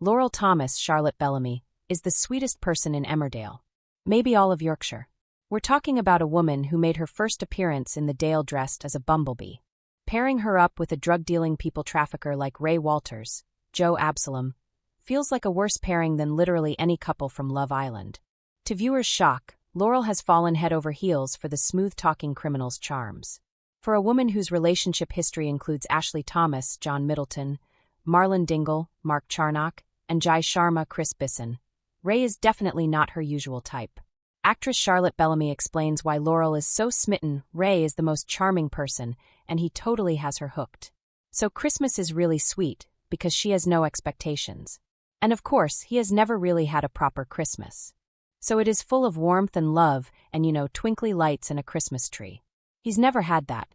Laurel Thomas, Charlotte Bellamy, is the sweetest person in Emmerdale. Maybe all of Yorkshire. We're talking about a woman who made her first appearance in the Dale dressed as a bumblebee. Pairing her up with a drug-dealing people trafficker like Ray Walters, Joe Absalom, feels like a worse pairing than literally any couple from Love Island. To viewers' shock, Laurel has fallen head over heels for the smooth-talking criminal's charms. For a woman whose relationship history includes Ashley Thomas, John Middleton, Marlon Dingle, Mark Charnock, and Jai Sharma, Chris Bisson, Ray is definitely not her usual type. Actress Charlotte Bellamy explains why Laurel is so smitten. Ray is the most charming person, and he totally has her hooked. So Christmas is really sweet, because she has no expectations. And of course, he has never really had a proper Christmas. So it is full of warmth and love and, twinkly lights and a Christmas tree. He's never had that.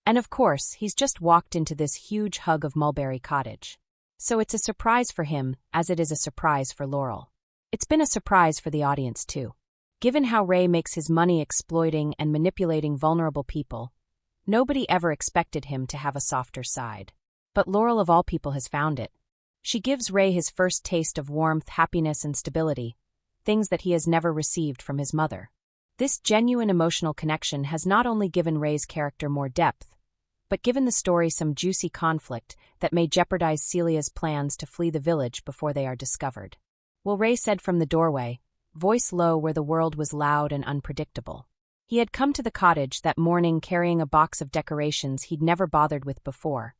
And of course, he's just walked into this huge hug of Mulberry Cottage. So it's a surprise for him, as it is a surprise for Laurel. It's been a surprise for the audience too. Given how Ray makes his money exploiting and manipulating vulnerable people, nobody ever expected him to have a softer side. But Laurel of all people has found it. She gives Ray his first taste of warmth, happiness, and stability, things that he has never received from his mother. This genuine emotional connection has not only given Ray's character more depth, but given the story some juicy conflict that may jeopardize Celia's plans to flee the village before they are discovered. Well, Ray said from the doorway, voice low where the world was loud and unpredictable. He had come to the cottage that morning carrying a box of decorations he'd never bothered with before,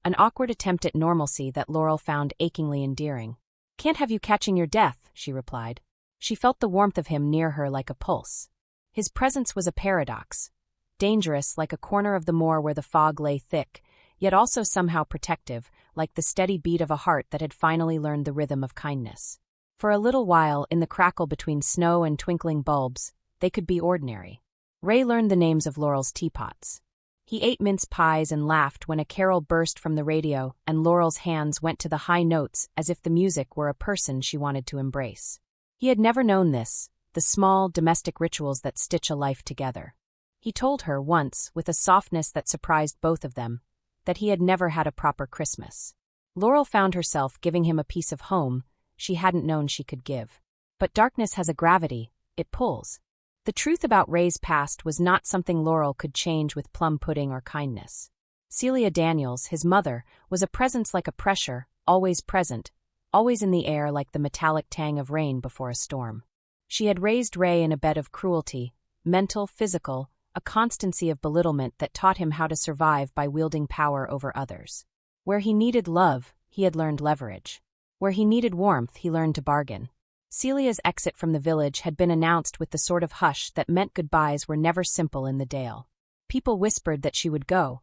an awkward attempt at normalcy that Laurel found achingly endearing. "Can't have you catching your death," she replied. She felt the warmth of him near her like a pulse. His presence was a paradox, dangerous like a corner of the moor where the fog lay thick, yet also somehow protective, like the steady beat of a heart that had finally learned the rhythm of kindness. For a little while, in the crackle between snow and twinkling bulbs, they could be ordinary. Ray learned the names of Laurel's teapots. He ate mince pies and laughed when a carol burst from the radio and Laurel's hands went to the high notes as if the music were a person she wanted to embrace. He had never known this, the small, domestic rituals that stitch a life together. He told her once, with a softness that surprised both of them, that he had never had a proper Christmas. Laurel found herself giving him a piece of home she hadn't known she could give. But darkness has a gravity, it pulls. The truth about Ray's past was not something Laurel could change with plum pudding or kindness. Celia Daniels, his mother, was a presence like a pressure, always present, always in the air like the metallic tang of rain before a storm. She had raised Ray in a bed of cruelty, mental, physical, a constancy of belittlement that taught him how to survive by wielding power over others. Where he needed love, he had learned leverage. Where he needed warmth, he learned to bargain. Celia's exit from the village had been announced with the sort of hush that meant goodbyes were never simple in the Dale. People whispered that she would go.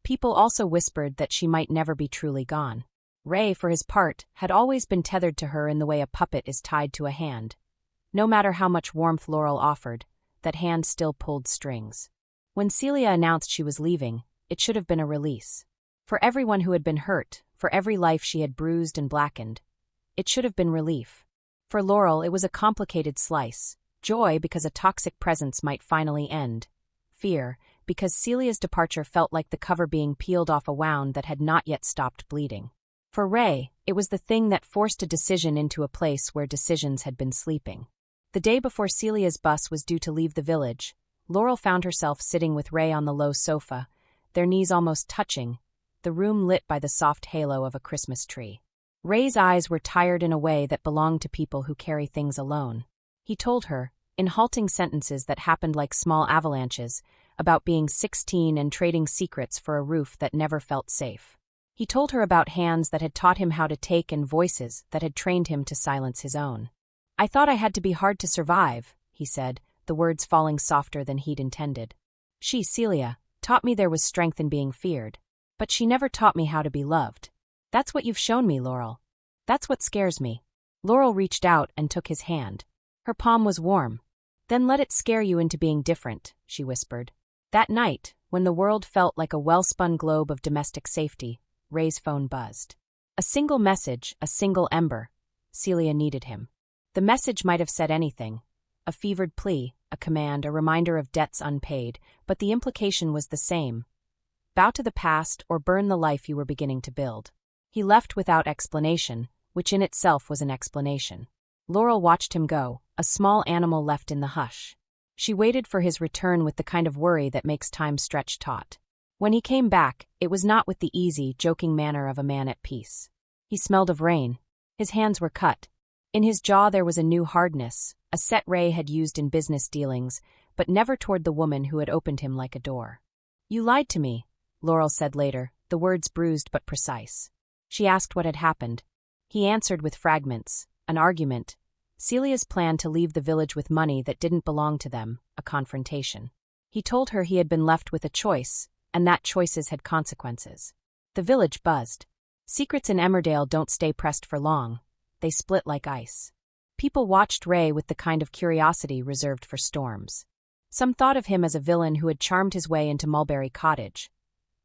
People also whispered that she might never be truly gone. Ray, for his part, had always been tethered to her in the way a puppet is tied to a hand. No matter how much warmth Laurel offered, that hand still pulled strings. When Celia announced she was leaving, it should have been a release. For everyone who had been hurt, for every life she had bruised and blackened, it should have been relief. For Laurel, it was a complicated slice. Joy because a toxic presence might finally end. Fear because Celia's departure felt like the cover being peeled off a wound that had not yet stopped bleeding. For Ray, it was the thing that forced a decision into a place where decisions had been sleeping. The day before Celia's bus was due to leave the village, Laurel found herself sitting with Ray on the low sofa, their knees almost touching, the room lit by the soft halo of a Christmas tree. Ray's eyes were tired in a way that belonged to people who carry things alone. He told her, in halting sentences that happened like small avalanches, about being 16 and trading secrets for a roof that never felt safe. He told her about hands that had taught him how to take and voices that had trained him to silence his own. "I thought I had to be hard to survive," he said, the words falling softer than he'd intended. "She, Celia, taught me there was strength in being feared. But she never taught me how to be loved. That's what you've shown me, Laurel. That's what scares me." Laurel reached out and took his hand. Her palm was warm. "Then let it scare you into being different," she whispered. That night, when the world felt like a well-spun globe of domestic safety, Ray's phone buzzed. A single message, a single ember. Celia needed him. The message might have said anything. A fevered plea, a command, a reminder of debts unpaid, but the implication was the same. Bow to the past or burn the life you were beginning to build. He left without explanation, which in itself was an explanation. Laurel watched him go, a small animal left in the hush. She waited for his return with the kind of worry that makes time stretch taut. When he came back, it was not with the easy, joking manner of a man at peace. He smelled of rain. His hands were cut. In his jaw there was a new hardness, a set Ray had used in business dealings, but never toward the woman who had opened him like a door. "You lied to me," Laurel said later, the words bruised but precise. She asked what had happened. He answered with fragments, an argument, Celia's plan to leave the village with money that didn't belong to them, a confrontation. He told her he had been left with a choice, and that choices had consequences. The village buzzed. Secrets in Emmerdale don't stay pressed for long. They split like ice. People watched Ray with the kind of curiosity reserved for storms. Some thought of him as a villain who had charmed his way into Mulberry Cottage.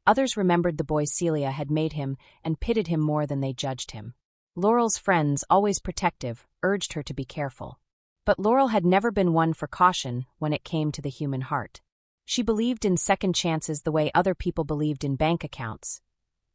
Others remembered the boy Celia had made him and pitted him more than they judged him. Laurel's friends, always protective, urged her to be careful. But Laurel had never been one for caution when it came to the human heart. She believed in second chances the way other people believed in bank accounts,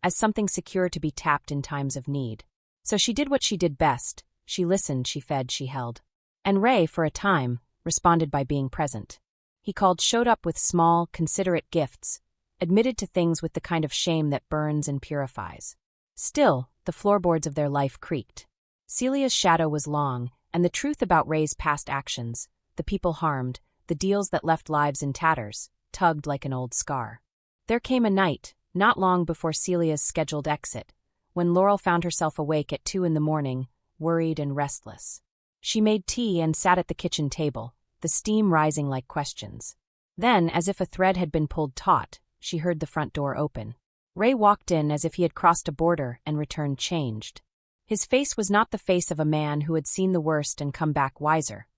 as something secure to be tapped in times of need. So she did what she did best. She listened, she fed, she held. And Ray, for a time, responded by being present. He showed up with small, considerate gifts, admitted to things with the kind of shame that burns and purifies. Still, the floorboards of their life creaked. Celia's shadow was long, and the truth about Ray's past actions, the people harmed, the deals that left lives in tatters, tugged like an old scar. There came a night, not long before Celia's scheduled exit, when Laurel found herself awake at 2 a.m, worried and restless. She made tea and sat at the kitchen table, the steam rising like questions. Then, as if a thread had been pulled taut, she heard the front door open. Ray walked in as if he had crossed a border and returned changed. His face was not the face of a man who had seen the worst and come back wiser.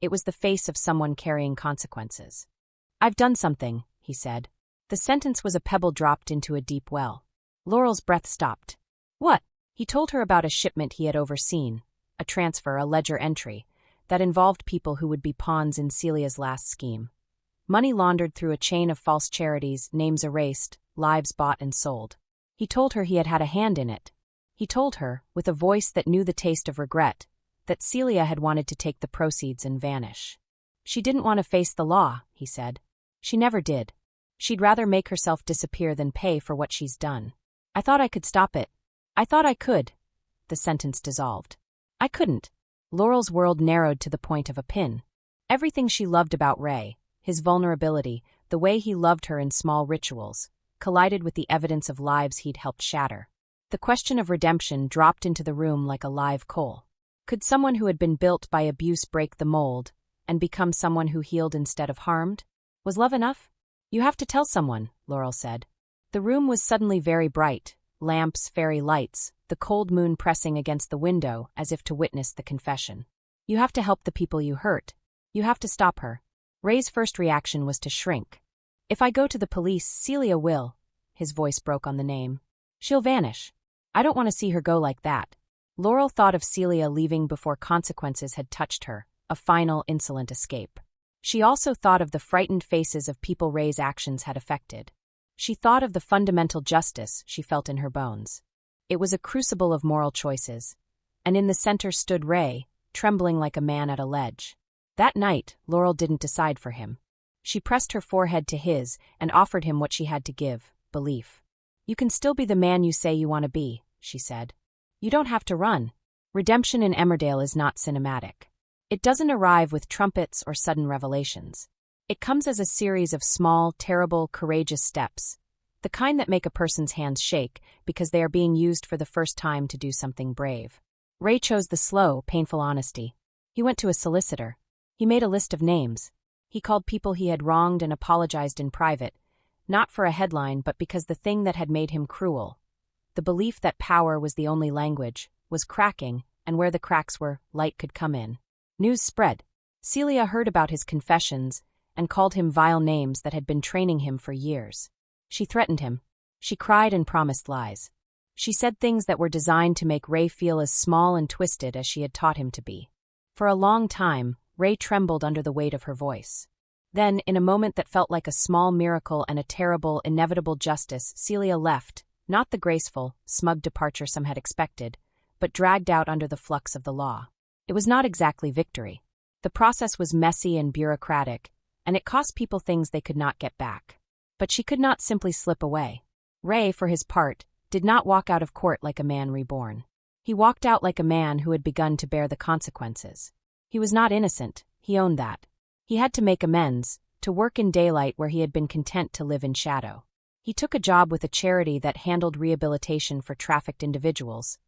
It was the face of someone carrying consequences. "I've done something," he said. The sentence was a pebble dropped into a deep well. Laurel's breath stopped. "What?" He told her about a shipment he had overseen, a transfer, a ledger entry, that involved people who would be pawns in Celia's last scheme. Money laundered through a chain of false charities, names erased, lives bought and sold. He told her he had had a hand in it. He told her, with a voice that knew the taste of regret, that Celia had wanted to take the proceeds and vanish. "She didn't want to face the law," he said. "She never did. She'd rather make herself disappear than pay for what she's done. I thought I could stop it. I thought I could." The sentence dissolved. "I couldn't." Laurel's world narrowed to the point of a pin. Everything she loved about Ray, his vulnerability, the way he loved her in small rituals, collided with the evidence of lives he'd helped shatter. The question of redemption dropped into the room like a live coal. Could someone who had been built by abuse break the mold and become someone who healed instead of harmed? Was love enough? "You have to tell someone," Laurel said. The room was suddenly very bright, lamps, fairy lights, the cold moon pressing against the window as if to witness the confession. "You have to help the people you hurt. You have to stop her." Ray's first reaction was to shrink. "If I go to the police, Celia will." His voice broke on the name. "She'll vanish. I don't want to see her go like that." Laurel thought of Celia leaving before consequences had touched her, a final, insolent escape. She also thought of the frightened faces of people Ray's actions had affected. She thought of the fundamental justice she felt in her bones. It was a crucible of moral choices, and in the center stood Ray, trembling like a man at a ledge. That night, Laurel didn't decide for him. She pressed her forehead to his and offered him what she had to give, belief. "You can still be the man you say you want to be," she said. "You don't have to run. Redemption in Emmerdale is not cinematic. It doesn't arrive with trumpets or sudden revelations. It comes as a series of small, terrible, courageous steps, the kind that make a person's hands shake because they are being used for the first time to do something brave." Ray chose the slow, painful honesty. He went to a solicitor. He made a list of names. He called people he had wronged and apologized in private, not for a headline but because the thing that had made him cruel, the belief that power was the only language, was cracking, and where the cracks were, light could come in. News spread. Celia heard about his confessions and called him vile names that had been training him for years. She threatened him. She cried and promised lies. She said things that were designed to make Ray feel as small and twisted as she had taught him to be. For a long time, Ray trembled under the weight of her voice. Then, in a moment that felt like a small miracle and a terrible, inevitable justice, Celia left, not the graceful, smug departure some had expected, but dragged out under the flux of the law. It was not exactly victory. The process was messy and bureaucratic, and it cost people things they could not get back. But she could not simply slip away. Ray, for his part, did not walk out of court like a man reborn. He walked out like a man who had begun to bear the consequences. He was not innocent, he owned that. He had to make amends, to work in daylight where he had been content to live in shadow. He took a job with a charity that handled rehabilitation for trafficked individuals.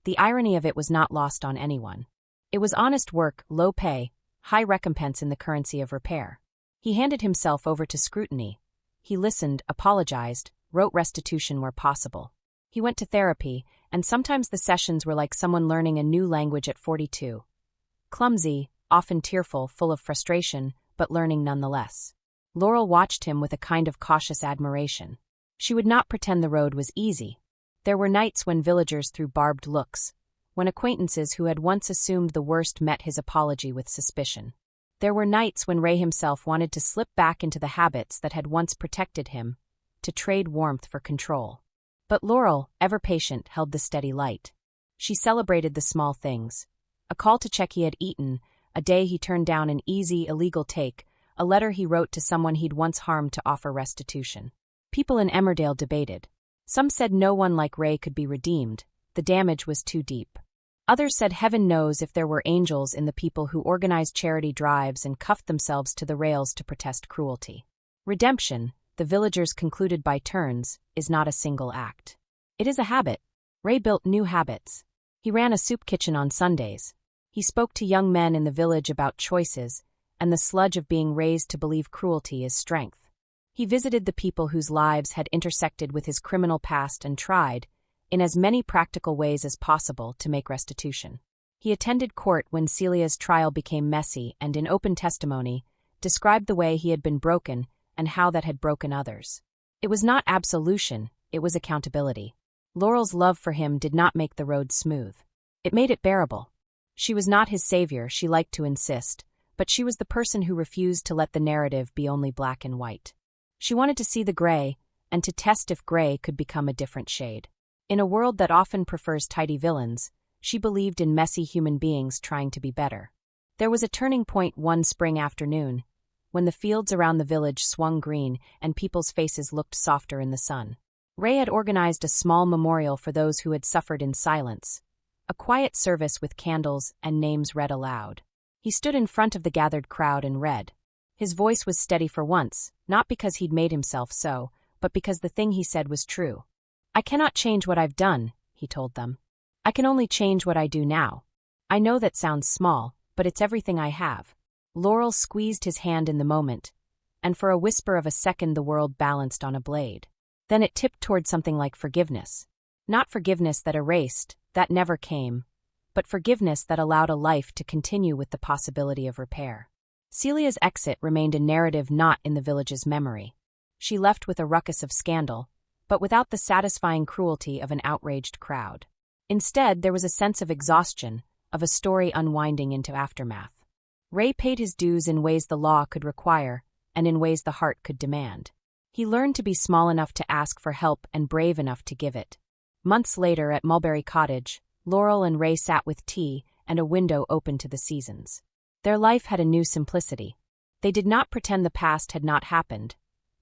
The irony of it was not lost on anyone. It was honest work, low pay, high recompense in the currency of repair. He handed himself over to scrutiny. He listened, apologized, wrote restitution where possible. He went to therapy, and sometimes the sessions were like someone learning a new language at 42. Clumsy, often tearful, full of frustration, but learning nonetheless. Laurel watched him with a kind of cautious admiration. She would not pretend the road was easy. There were nights when villagers threw barbed looks, when acquaintances who had once assumed the worst met his apology with suspicion. There were nights when Ray himself wanted to slip back into the habits that had once protected him, to trade warmth for control. But Laurel, ever patient, held the steady light. She celebrated the small things. A call to check he had eaten, a day he turned down an easy, illegal take, a letter he wrote to someone he'd once harmed to offer restitution. People in Emmerdale debated. Some said no one like Ray could be redeemed, the damage was too deep. Others said heaven knows if there were angels in the people who organized charity drives and cuffed themselves to the rails to protest cruelty. Redemption, the villagers concluded by turns, is not a single act. It is a habit. Ray built new habits. He ran a soup kitchen on Sundays. He spoke to young men in the village about choices, and the sludge of being raised to believe cruelty is strength. He visited the people whose lives had intersected with his criminal past and tried, in as many practical ways as possible, to make restitution. He attended court when Celia's trial became messy and, in open testimony, described the way he had been broken and how that had broken others. It was not absolution, it was accountability. Laurel's love for him did not make the road smooth. It made it bearable. She was not his savior, she liked to insist, but she was the person who refused to let the narrative be only black and white. She wanted to see the gray, and to test if gray could become a different shade. In a world that often prefers tidy villains, she believed in messy human beings trying to be better. There was a turning point one spring afternoon, when the fields around the village swung green and people's faces looked softer in the sun. Ray had organized a small memorial for those who had suffered in silence, a quiet service with candles and names read aloud. He stood in front of the gathered crowd and read. His voice was steady for once, not because he'd made himself so, but because the thing he said was true. "I cannot change what I've done," he told them. "I can only change what I do now. I know that sounds small, but it's everything I have." Laurel squeezed his hand in the moment, and for a whisper of a second the world balanced on a blade. Then it tipped toward something like forgiveness. Not forgiveness that erased, that never came, but forgiveness that allowed a life to continue with the possibility of repair. Celia's exit remained a narrative not in the village's memory. She left with a ruckus of scandal, but without the satisfying cruelty of an outraged crowd. Instead, there was a sense of exhaustion, of a story unwinding into aftermath. Ray paid his dues in ways the law could require, and in ways the heart could demand. He learned to be small enough to ask for help and brave enough to give it. Months later, at Mulberry Cottage, Laurel and Ray sat with tea and a window open to the seasons. Their life had a new simplicity. They did not pretend the past had not happened.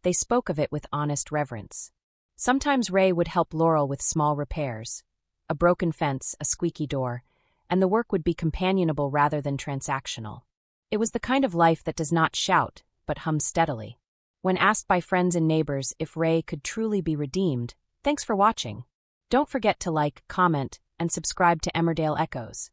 They spoke of it with honest reverence. Sometimes Ray would help Laurel with small repairs, a broken fence, a squeaky door, and the work would be companionable rather than transactional. It was the kind of life that does not shout, but hums steadily. When asked by friends and neighbors if Ray could truly be redeemed, thanks for watching. Don't forget to like, comment, and subscribe to Emmerdale Echoes.